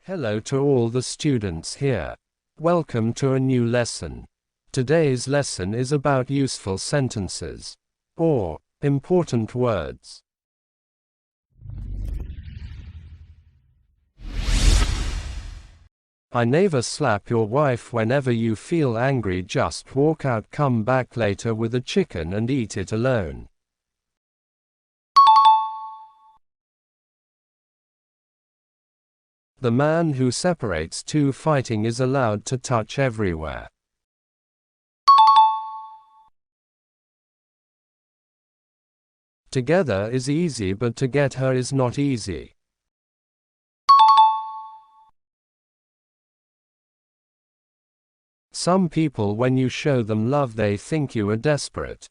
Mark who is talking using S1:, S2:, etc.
S1: Hello to all the students here. Welcome to a new lesson. Today's lesson is about useful sentences, or important words. I never slap your wife. Whenever you feel angry, just walk out, come back later with a chicken and eat it alone. The man who separates two fighting is allowed to touch everywhere. Together is easy, but to get her is not easy. Some people, when you show them love, they think you are desperate.